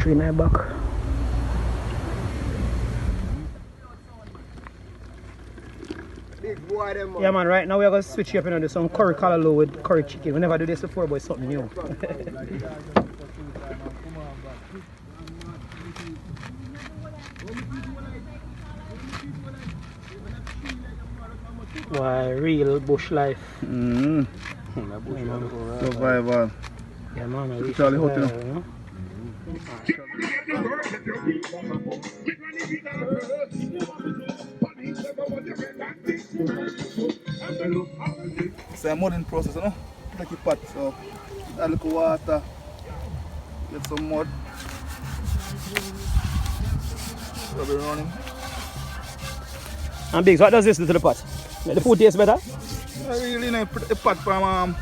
Train my back. Yeah man, right now we are going to switch up and do some curry callaloo with curry chicken. We never do this before, but it's something new. Why, real bush life. Survival. Yeah man, it's Charlie hot, you know? It's a mudding process, you know? Like a pot, so add a little water, get some mud, rub it around him. And Biggs, what does this do to the pot? Make the food taste better? Really, you know, a pot from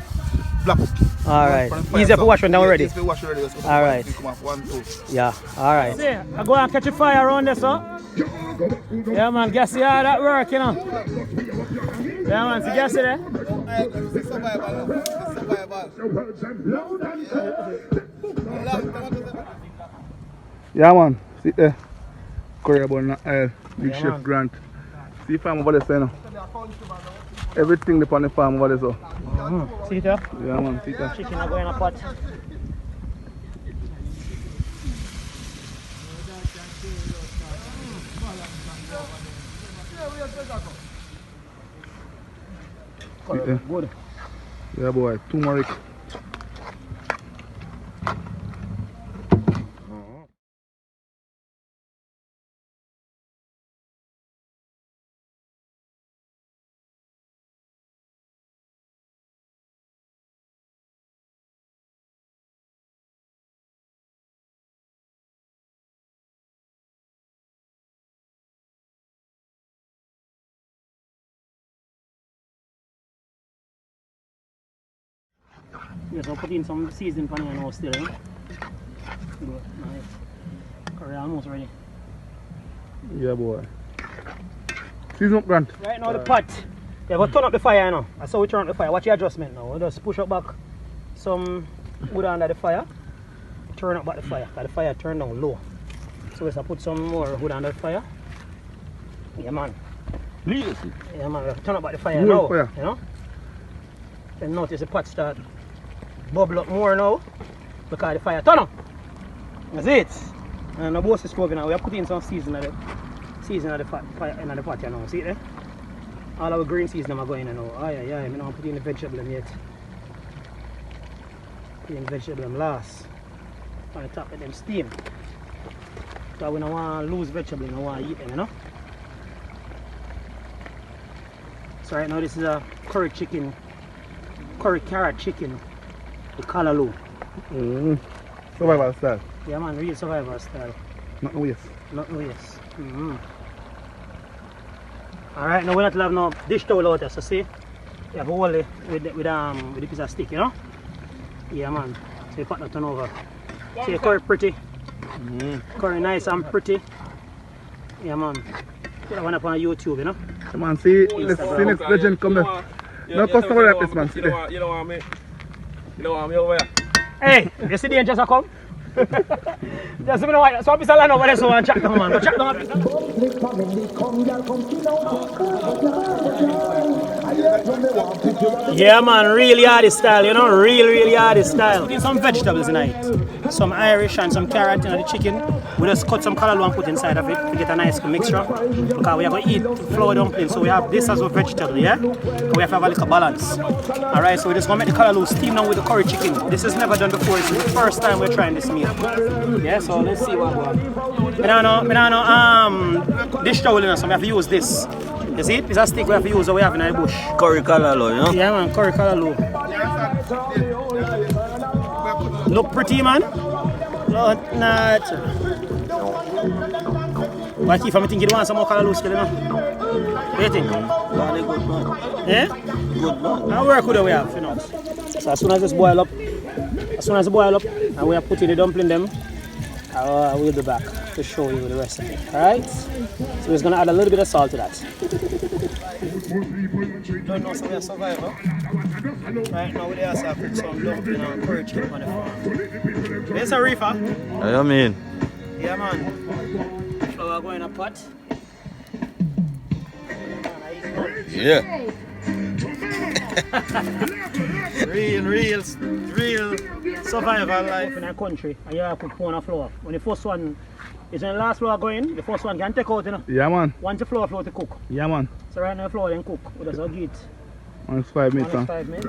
black. Alright, easier for wash when they're ready. Easier for wash already. Alright. Come off 1, 2. Yeah, alright. See, I go and catch a fire around there, so. Yeah man, guess you how that work, you know. Yeah man, see guess it there? It's survival. Yeah man, see there. Curry bun oil, big chef man. Grant. See farm over there, so, you know. Everything depends on the farm over there, so. See it there? Yeah man, see there. Chicken are going in a pot. Good. Yeah boy, turmeric. Yes, I'll put in some seasoning pan here now still. Eh? Good, nice. Curry almost ready. Yeah boy. Season up, Grant. Right now the pot. Yeah, but turn up the fire now. That's how we turn up the fire. Watch your adjustment now. We'll just push up back some wood under the fire. Turn up back the fire. Because the fire turned down low. So we'll put some more wood under the fire. Yeah man. Yeah man, we'll turn up back the fire now. Fire. You know? And notice the pot start bubble up more now. Because the fire turn up. That's it. And the boss is stroking now. We are putting some seasoning of the fire in the pot, you know. See it there? All our green seasoning are going in now. Oh yeah, I'm not putting the vegetable in yet. Putting the vegetable in last. On the top of them steam. Because we don't want to lose vegetable, we don't want to eat them, you know. So right now this is a curry carrot chicken with callaloo. Survival style. Yeah man, real survival style. Not no waste. Not no waste. Alright, now we don't have no dish towel out there, so see? You have to hold it with the piece of stick, you know? Yeah man. So you put that on over. See the curry pretty? Curry nice and pretty. Yeah man. Put that one up on YouTube, you know? Come on, see, let's see next legend come there. No customer like this man, see there. You know what I mean? You know what I mean over here? Hey, you see the angels are come? Just me know why. So I'm just line over there so I chat them man. Chat them. Yeah man, really hardy style, you know, really hardy style. Put in some vegetables tonight. Some Irish and some carrot in the chicken. We just cut some callaloo and put inside of it to get a nice mixture. Because we are going to eat flour dumplings, so we have this as a vegetable, yeah? We have to have a little balance. Alright, so we're just going to make the callaloo steam now with the curry chicken. This is never done before, it's the first time we're trying this meal. Yeah, so let's see what goes. I don't know, dish towel, you know, so we have to use this. You see it? It's a stick we have to use that we have in the bush. Curry callaloo, you know? Yeah man, curry callaloo. Look pretty man. Look not. But if I'm thinking you want some more callaloo still, you know? What do you think? Very good man. Yeah? Good man. How work would we have, you know? So as soon as this boil up, and we are putting the dumpling them, we'll be back to show you the recipe. Alright? So we're going to add a little bit of salt to that. Don't know, so we are survivor. Right now we also cook some dumpling and curry chicken on the farm. There's a reefer. What do you mean? Yeah, man. Flour go in a pot. Yeah. real survival life in a country. And you have to put on a flour. When the first one is when the last flour going, the first one can take out, you know. Yeah, man. Once the flour to cook. Yeah, man. So right now the flour then cook. We just get it. On 5 minutes, huh? 5 minutes.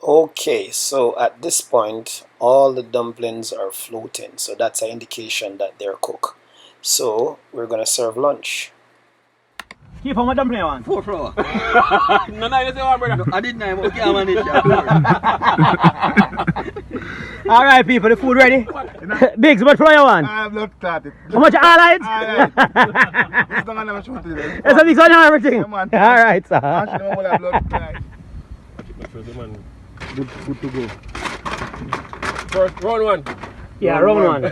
Okay, so at this point, all the dumplings are floating. So that's an indication that they're cooked. So we're gonna serve lunch. Keep on my dumpling one. 4 flour. No, you say one, brother. I didn't know, but we can't manage that. Alright people, the food ready? Biggs, what flour you want? I have not started. How much alright? Alright. This is not gonna shoot it. It's a big son of everything. Yeah, man. Alright, sir. Actually, I will have blood tonight. Good to go. First, round one. Yeah, round one.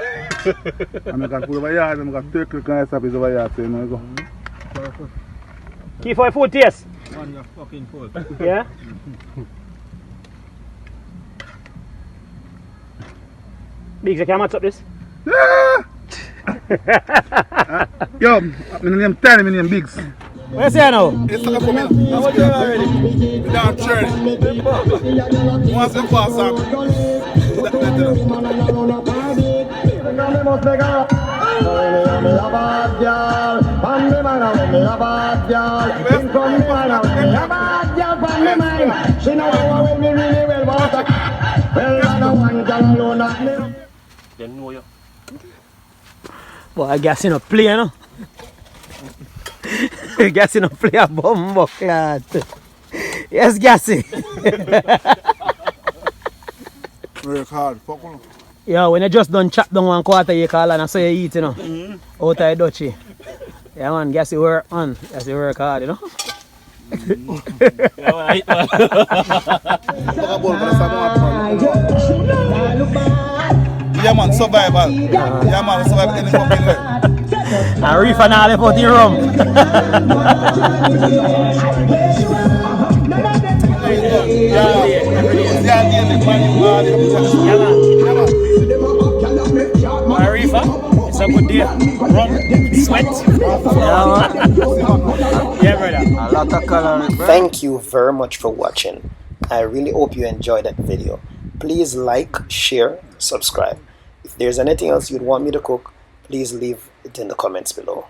And I can put over here, and I can take the kind of stuff over here, so you know, go. Keep for food taste. One, you're fucking full. Yeah? Biggs, you can match up this? Yo, my name Tiny, my name Biggs. What you say now? It's not for me. How much you already? Down 30. Once you pass up, They know you. Boy, I guess you no play, you know? I guess you no play a bumbo clat. Yes, Gassy. work hard, fuck on. Yeah, when you just done chop down 1/4, you call and so you eat, you know? Out of the dutchie. Yeah, man, Gassy work on. Gassy work hard, you know? Yeah, man, survival. Yeah, man, survival any fucking way. A reef and all about the rum. A reefer, it's a good day. Rum, sweat. Yeah, brother. A lot of calories, bro. Thank you very much for watching. I really hope you enjoyed that video. Please like, share, subscribe. If there's anything else you'd want me to cook, please leave it in the comments below.